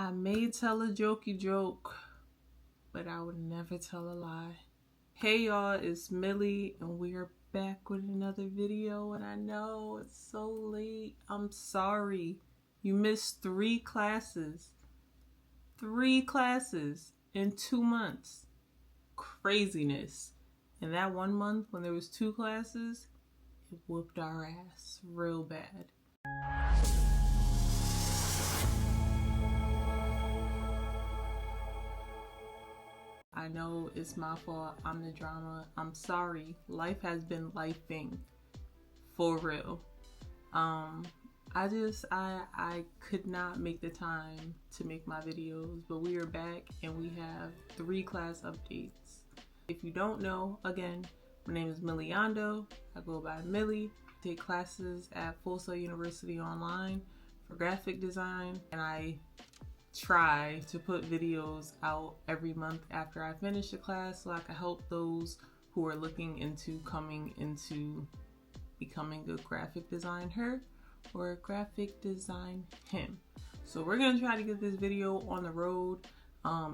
I may tell a jokey joke, but I would never tell a lie. Hey y'all, it's Millie and we're back with another video, and I know it's so late. I'm sorry. You missed 3 classes. 3 classes in 2 months. Craziness. And that 1 month when there was 2 classes, it whooped our ass real bad. I know it's my fault. I'm the drama. I'm sorry. Life has been lifing. For real. I could not make the time to make my videos, but we are back and we have 3 class updates. If you don't know, again, my name is Millie Yondo. I go by Millie. I take classes at FSU University Online for graphic design, and I try to put videos out every month after I finish the class so I can help those who are looking into coming into becoming a graphic designer or a graphic design him. So we're gonna try to get this video on the road.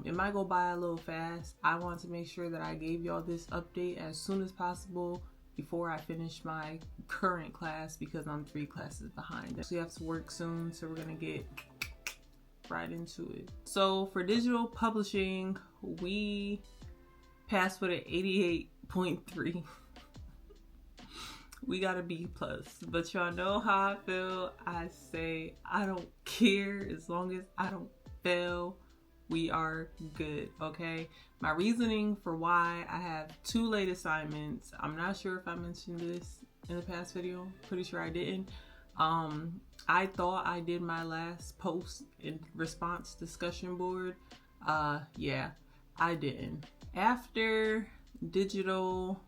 It might go by a little fast. I want to make sure that I gave y'all this update as soon as possible before I finish my current class, because I'm 3 classes behind. So we have to work soon, so we're gonna get right into it. So for digital publishing, we passed with an 88.3. We got a B+, but y'all know how I feel. I say I don't care as long as I don't fail. We are good, okay? My reasoning for why I have 2 late assignments, I'm not sure if I mentioned this in the past video. Pretty sure I didn't. I thought I did my last post in response discussion board. Yeah, I didn't. After digital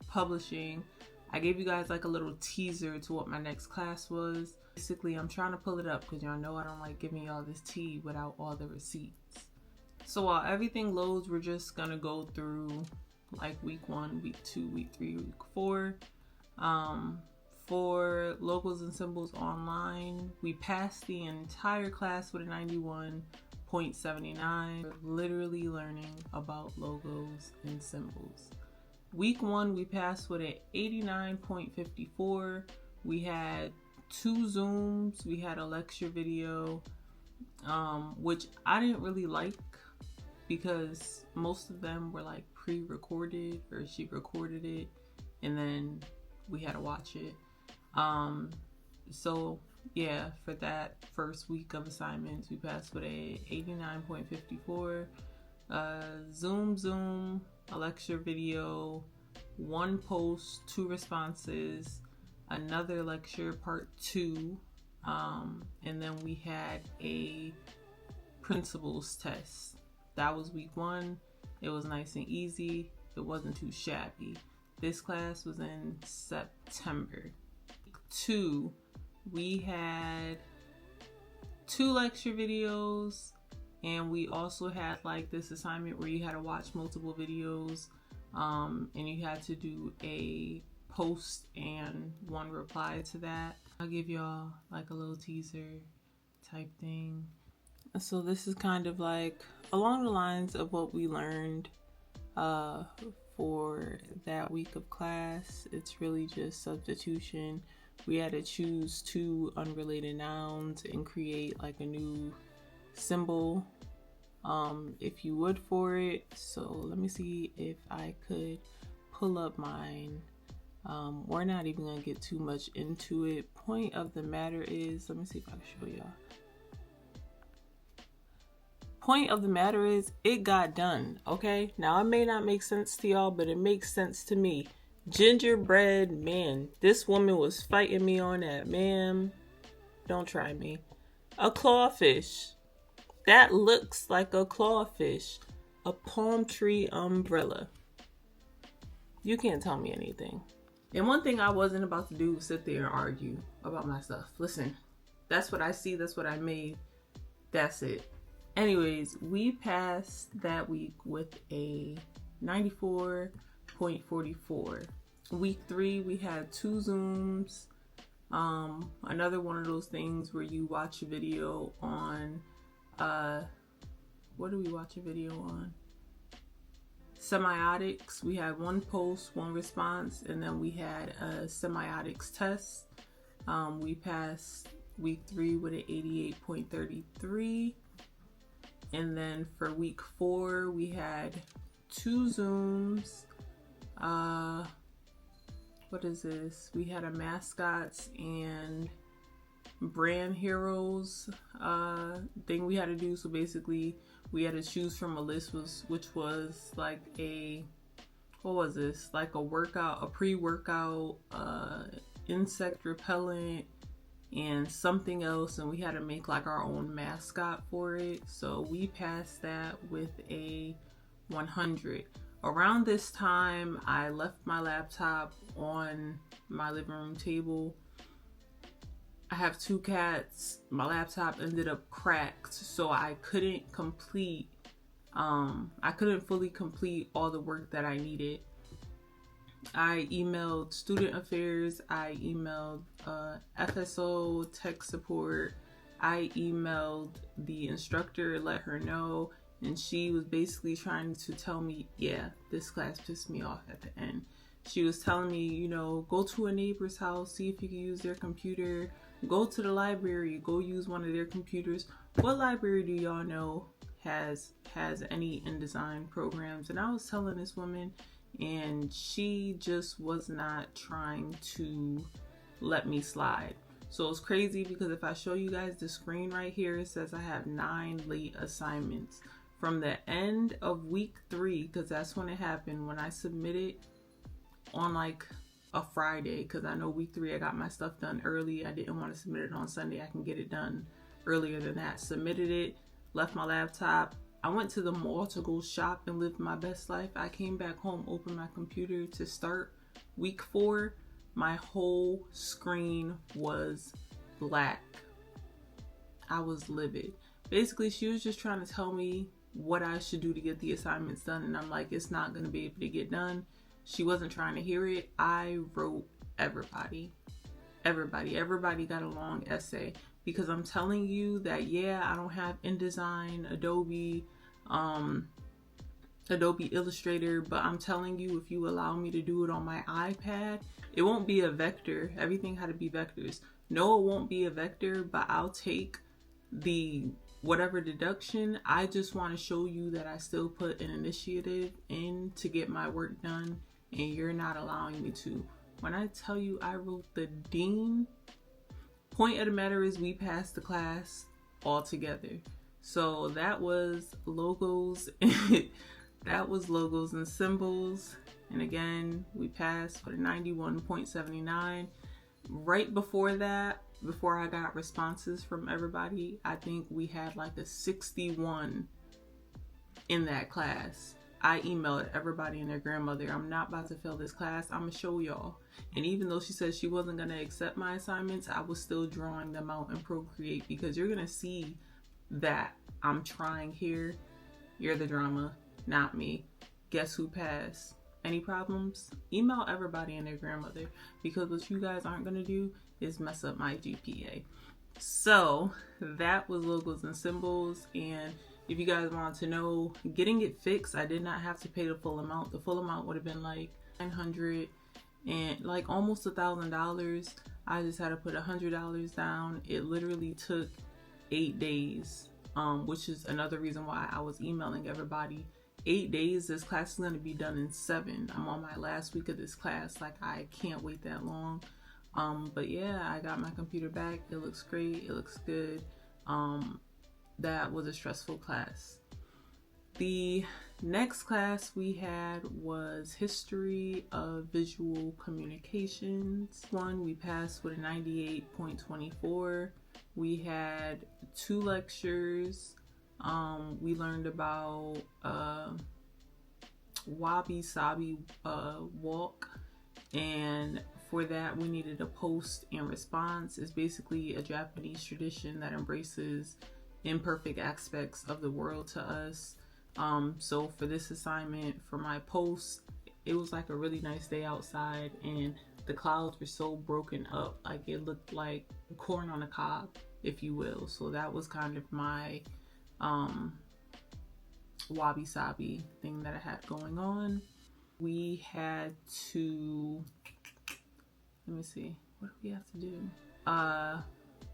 publishing, I gave you guys like a little teaser to what my next class was. Basically, I'm trying to pull it up because y'all know I don't like giving y'all this tea without all the receipts. So while everything loads, we're just gonna go through like week 1, week 2, week 3, week 4. For logos and symbols online, we passed the entire class with a 91.79. We're literally learning about logos and symbols. Week 1, we passed with an 89.54. We had 2 Zooms. We had a lecture video, which I didn't really like because most of them were like pre-recorded, or she recorded it and then we had to watch it. So yeah, for that first week of assignments, we passed with a 89.54. Zoom, a lecture video, 1 post, 2 responses, another lecture part 2, and then we had a principles test. That was week 1. It was nice and easy. It wasn't too shabby. This class was in September. Week 2, we had 2 lecture videos, and we also had like this assignment where you had to watch multiple videos, and you had to do a post and 1 reply to that. I'll give y'all like a little teaser type thing. So this is kind of like along the lines of what we learned for that week of class. It's really just substitution. We had to choose 2 unrelated nouns and create like a new symbol, if you would, for it. So let me see if I could pull up mine. We're not even gonna get too much into it. Point of the matter is, let me see if I can show y'all. Point of the matter is, it got done, okay? Now, it may not make sense to y'all, but it makes sense to me. Gingerbread man. This woman was fighting me on that. Ma'am, don't try me. A clawfish. That looks like a clawfish. A palm tree umbrella. You can't tell me anything. And one thing I wasn't about to do was sit there and argue about my stuff. Listen, that's what I see. That's what I made. That's it. Anyways, we passed that week with a 94.44. Week 3, we had 2 Zooms. Another one of those things where you watch a video on What do we watch a video on? Semiotics. We had 1 post, 1 response, and then we had a semiotics test. We passed week 3 with an 88.33. And then for week 4, we had 2 Zooms. What is this? We had a mascots and brand heroes thing we had to do. So basically we had to choose from a list, which was like what was this? Like a pre-workout, insect repellent, and something else, and we had to make like our own mascot for it. So we passed that with a 100. Around this time, I left my laptop on my living room table. I have 2 cats. My laptop ended up cracked, so I couldn't fully complete all the work that I needed. I emailed student affairs, I emailed FSO tech support, I emailed the instructor, let her know, and she was basically trying to tell me, yeah, this class pissed me off at the end. She was telling me, you know, go to a neighbor's house, see if you can use their computer, go to the library, go use one of their computers. What library do y'all know has any InDesign programs? And I was telling this woman, and she just was not trying to let me slide. So it's crazy because if I show you guys the screen right here, it says I have 9 late assignments from the end of week 3, because that's when it happened, when I submitted on like a Friday, because I know week 3 I got my stuff done early. I didn't want to submit it on Sunday. I can get it done earlier than that. Submitted it, left my laptop. I went to the mall to go shop and live my best life. I came back home, opened my computer to start week 4. My whole screen was black. I was livid. Basically, she was just trying to tell me what I should do to get the assignments done, and I'm like, it's not going to be able to get done. She wasn't trying to hear it. I wrote everybody got a long essay, because I'm telling you that, yeah, I don't have InDesign, Adobe Illustrator, but I'm telling you, if you allow me to do it on my iPad, it won't be a vector. Everything had to be vectors. No, it won't be a vector, but I'll take the whatever deduction. I just want to show you that I still put an initiative in to get my work done, and you're not allowing me to. When I tell you I wrote the dean, point of the matter is we passed the class all together. So that was logos. That was logos and symbols. And again, we passed with a 91.79. Right before that, before I got responses from everybody, I think we had like a 61 in that class. I emailed everybody and their grandmother, I'm not about to fail this class. I'm gonna show y'all. And even though she said she wasn't gonna accept my assignments, I was still drawing them out in Procreate, because you're gonna see that I'm trying here. You're the drama, not me. Guess who passed? Any problems? Email everybody and their grandmother, because what you guys aren't gonna do is mess up my GPA. So that was logos and symbols. And if you guys want to know, getting it fixed, I did not have to pay the full amount. The full amount would have been like $900 and like almost $1,000. I just had to put $100 down. It literally took 8 days, which is another reason why I was emailing everybody. 8 days. This class is going to be done in 7. I'm on my last week of this class. Like, I can't wait that long. But yeah, I got my computer back. It looks great. It looks good. That was a stressful class. The next class we had was History of Visual Communications. We passed with a 98.24. We had 2 lectures. We learned about Wabi Sabi walk, and for that we needed a post and response. It's basically a Japanese tradition that embraces imperfect aspects of the world to us. So for this assignment, for my post, it was like a really nice day outside, and the clouds were so broken up, like it looked like corn on a cob, if you will. So that was kind of my wabi sabi thing that I had going on. We had to, let me see, what do we have to do?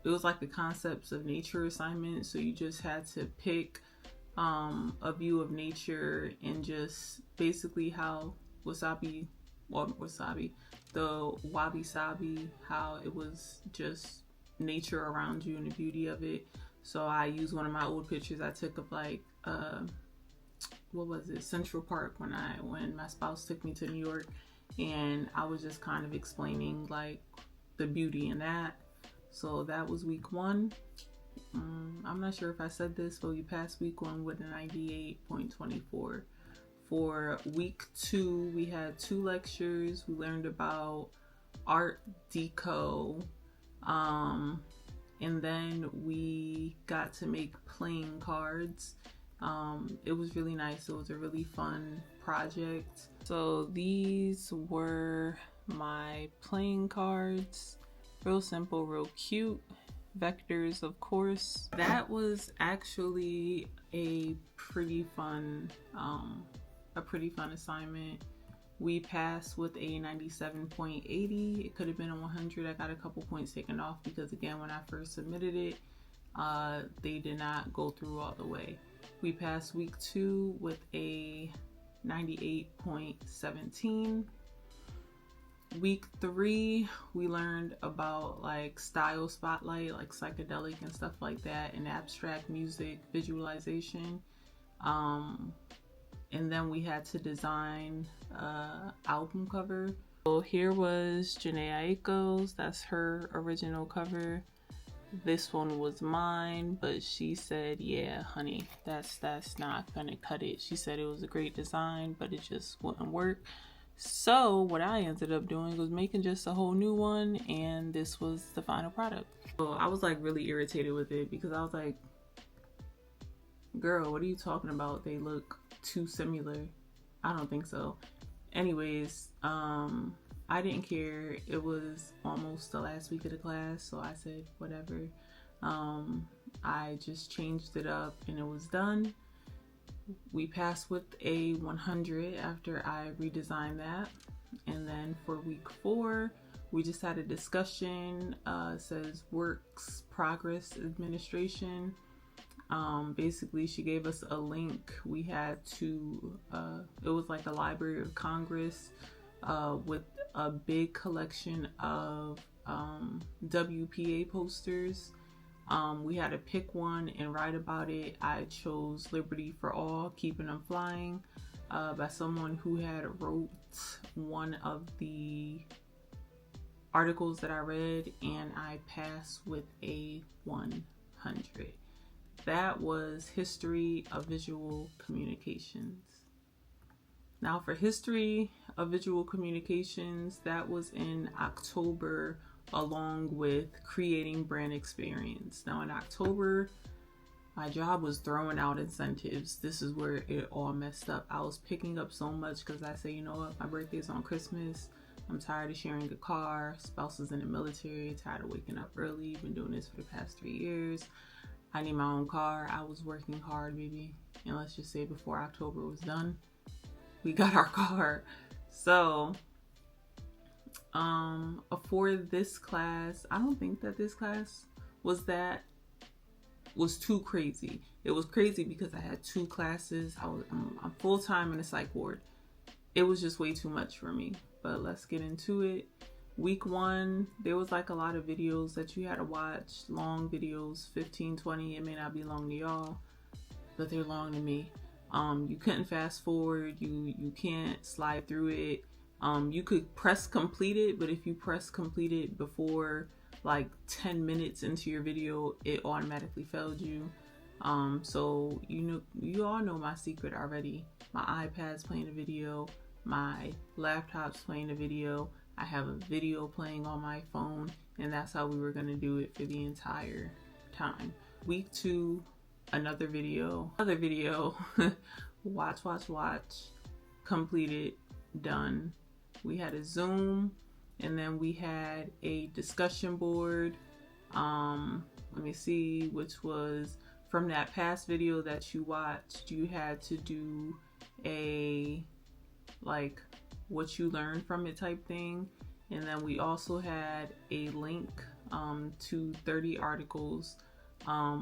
It was like the concepts of nature assignment. So you just had to pick a view of nature and just basically how the wabi sabi, how it was just nature around you and the beauty of it. So I used one of my old pictures I took of like what was it, Central Park, when my spouse took me to New York, and I was just kind of explaining like the beauty in that. So that was week 1. I'm not sure if I said this, but we passed week 1 with a 98.24. For week 2, we had 2 lectures. We learned about Art Deco, and then we got to make playing cards. It was really nice. It was a really fun project. So these were my playing cards. Real simple, real cute. Vectors, of course. That was actually a pretty fun assignment. We passed with a 97.80. It could have been a 100. I got a couple points taken off because, again, when I first submitted it, they did not go through all the way. We passed week 2 with a 98.17. Week 3, we learned about like style spotlight, like psychedelic and stuff like that, and abstract music visualization. And then we had to design album cover. So here was Janae Aiko's. That's her original cover. This one was mine, but she said, yeah, honey, that's not gonna cut it. She said it was a great design, but it just wouldn't work. So what I ended up doing was making just a whole new one, and this was the final product. So I was like really irritated with it because I was like, girl, what are you talking about? They look too similar. I don't think so. Anyways, I didn't care. It was almost the last week of the class, so I said whatever. I just changed it up and it was done. We passed with a 100 after I redesigned that. And then for week 4, we just had a discussion. It says works progress administration. Basically, she gave us a link. We had to, it was like a Library of Congress with a big collection of WPA posters. We had to pick one and write about it. I chose Liberty for All, Keeping Them Flying, by someone who had wrote one of the articles that I read, and I passed with a 100. That was History of Visual Communications. Now for History of Visual Communications, that was in October, along with Creating Brand Experience. Now in October, my job was throwing out incentives. This is where it all messed up. I was picking up so much because I say, you know what, my birthday's on Christmas. I'm tired of sharing a car. Spouse is in the military, tired of waking up early. Been doing this for the past 3 years. I need my own car. I was working hard, baby. And let's just say before October was done, we got our car. So for this class, I don't think that this class was too crazy. It was crazy because I had 2 classes. I'm full-time in a psych ward. It was just way too much for me. But let's get into it. Week 1, there was like a lot of videos that you had to watch, long videos, 15, 20. It may not be long to y'all, but they're long to me. You couldn't fast forward. You can't slide through it. You could press complete it, but if you press complete it before like 10 minutes into your video, it automatically failed you. So you all know my secret already. My iPad's playing a video, my laptop's playing a video, I have a video playing on my phone, and that's how we were gonna do it for the entire time. Week 2, another video, watch, completed, done. We had a Zoom, and then we had a discussion board, let me see, which was from that past video that you watched, you had to do a like what you learned from it type thing. And then we also had a link to 30 articles.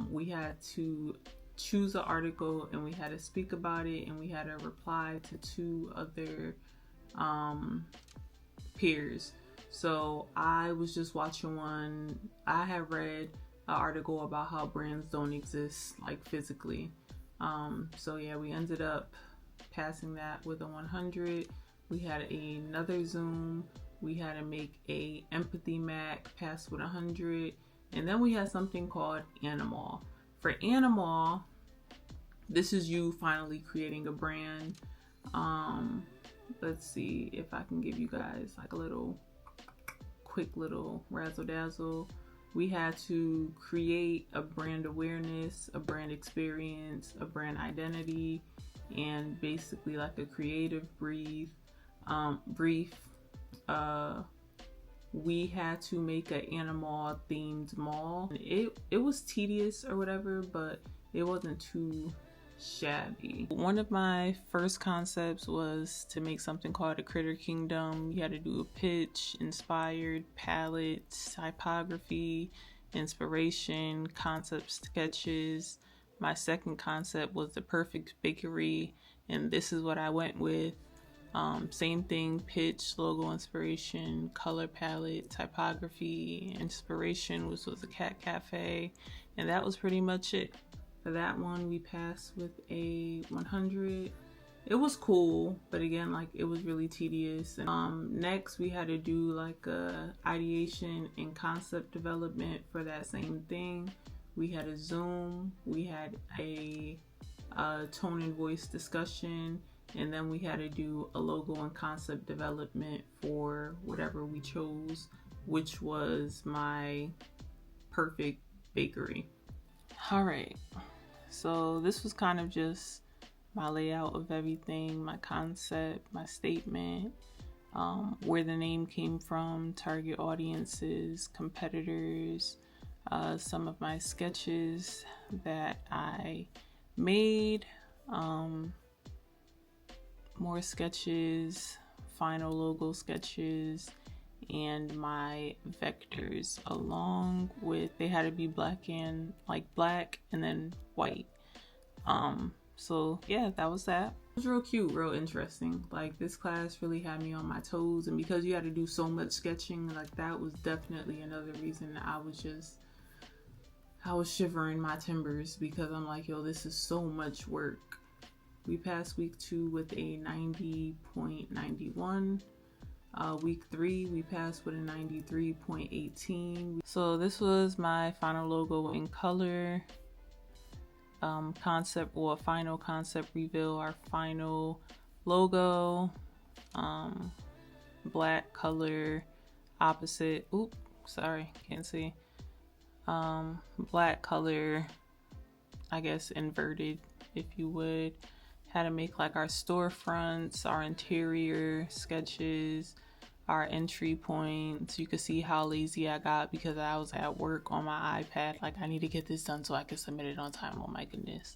We had to choose an article and we had to speak about it, and we had to reply to 2 other peers. So I was just watching one. I had read an article about how brands don't exist like physically. So yeah, we ended up passing that with a 100. We had another Zoom. We had to make a empathy Mac, pass with 100. And then we had something called Animal. For Animal, this is you finally creating a brand. Let's see if I can give you guys like a quick little razzle dazzle. We had to create a brand awareness, a brand experience, a brand identity, and basically like a creative brief. We had to make an animal themed mall. It was tedious or whatever, but it wasn't too shabby. One of my first concepts was to make something called a Critter Kingdom. You had to do a pitch, inspired, palette, typography, inspiration, concept sketches. My second concept was the perfect bakery, and this is what I went with. Same thing, pitch, logo, inspiration, color palette, typography, inspiration, which was a cat cafe, and that was pretty much it. For that one, we passed with a 100. It was cool, but again, like it was really tedious. And next, we had to do like a ideation and concept development for that same thing. We had a Zoom. We had a tone and voice discussion. And then we had to do a logo and concept development for whatever we chose, which was my perfect bakery. All right, so this was kind of just my layout of everything, my concept, my statement, where the name came from, target audiences, competitors, some of my sketches that I made, more sketches, final logo sketches, and my vectors, along with, they had to be black and then white. So yeah, that was that. It was real cute, real interesting. Like this class really had me on my toes, and because you had to do so much sketching, like that was definitely another reason I was shivering my timbers, because I'm like, yo, this is so much work. We passed week 2 with a 90.91. Week 3, we passed with a 93.18. So this was my final logo in color. Concept, or final concept reveal, our final logo. Black color, opposite. Oop, sorry, can't see. Black color, I guess inverted, if you would. Had to make like our storefronts, our interior sketches, our entry points. You could see how lazy I got because I was at work on my iPad. Like, I need to get this done so I can submit it on time. Oh my goodness.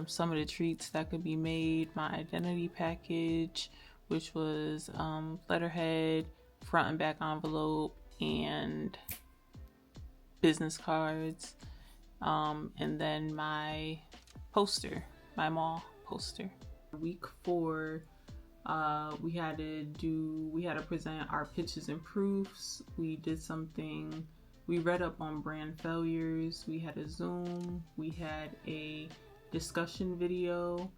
Some of the treats that could be made, my identity package, which was letterhead, front and back envelope, and business cards, and then my poster, my mall poster. Week 4, we had to present our pitches and proofs. We did something, we read up on brand failures. We had a Zoom, we had a discussion video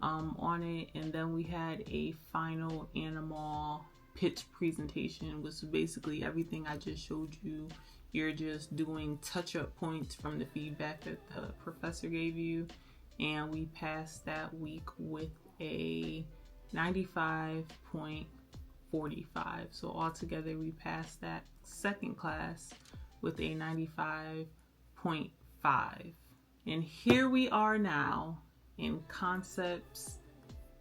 on it, and then we had a final animal pitch presentation, which is basically everything I just showed you. You're just doing touch-up points from the feedback that the professor gave you. And we passed that week with a 95.45. So altogether, we passed that second class with a 95.5. And here we are now in concepts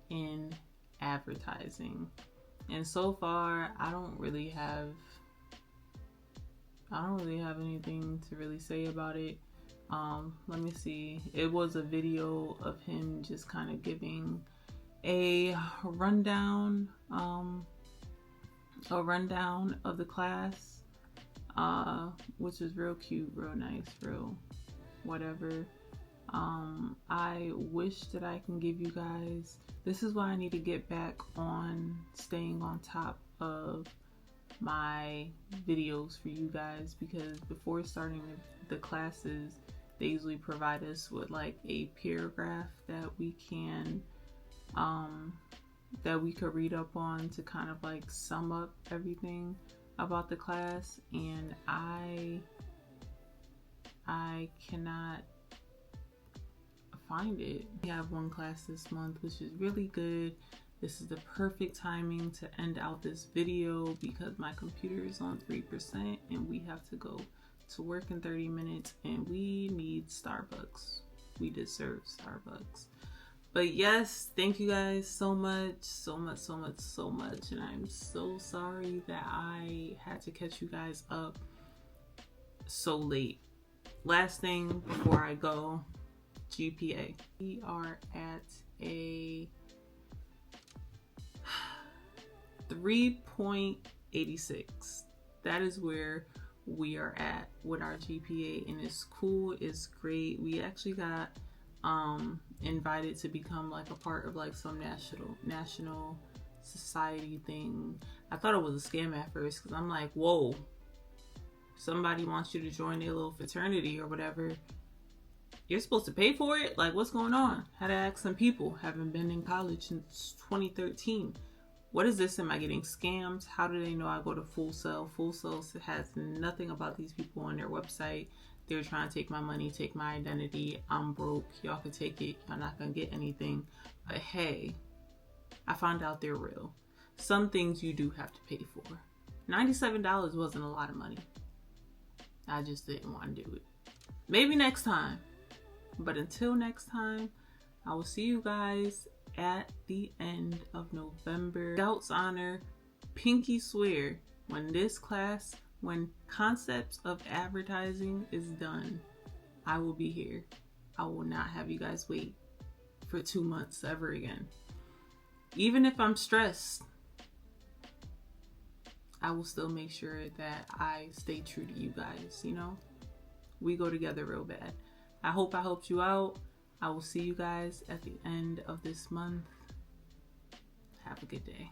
in advertising. And so far, I don't really have anything to really say about it. Let me see. It was a video of him just kind of giving a rundown of the class, which is real cute, real nice, real whatever. I wish that I can give you guys, this is why I need to get back on staying on top of my videos for you guys, because before starting the classes, they usually provide us with like a paragraph that we can that we could read up on to kind of like sum up everything about the class, and I cannot find it. We have one class this month, which is really good. This is the perfect timing to end out this video because my computer is on 3% and we have to go to work in 30 minutes and we need Starbucks. We deserve Starbucks. But yes, thank you guys so much. And I'm so sorry that I had to catch you guys up so late. Last thing before I go, GPA. We are at a 3.86. That is where we are at with our GPA, and it's cool, it's great. We actually got invited to become like a part of like some national society thing. I thought it was a scam at first because I'm like, whoa, somebody wants you to join their little fraternity or whatever. You're supposed to pay for it? Like, what's going on? Had to ask some people. Haven't been in college since 2013. What is this? Am I getting scammed? How do they know I go to Full Sail? Full Sail has nothing about these people on their website. They're trying to take my money, take my identity. I'm broke. Y'all can take it. Y'all not gonna get anything. But hey, I found out they're real. Some things you do have to pay for. $97 wasn't a lot of money. I just didn't want to do it. Maybe next time. But until next time, I will see you guys at the end of November. Scouts honor, pinky swear, when concepts of advertising is done, I will be here. I will not have you guys wait for 2 months ever again. Even if I'm stressed, I will still make sure that I stay true to you guys, you know? We go together real bad. I hope I helped you out. I will see you guys at the end of this month. Have a good day.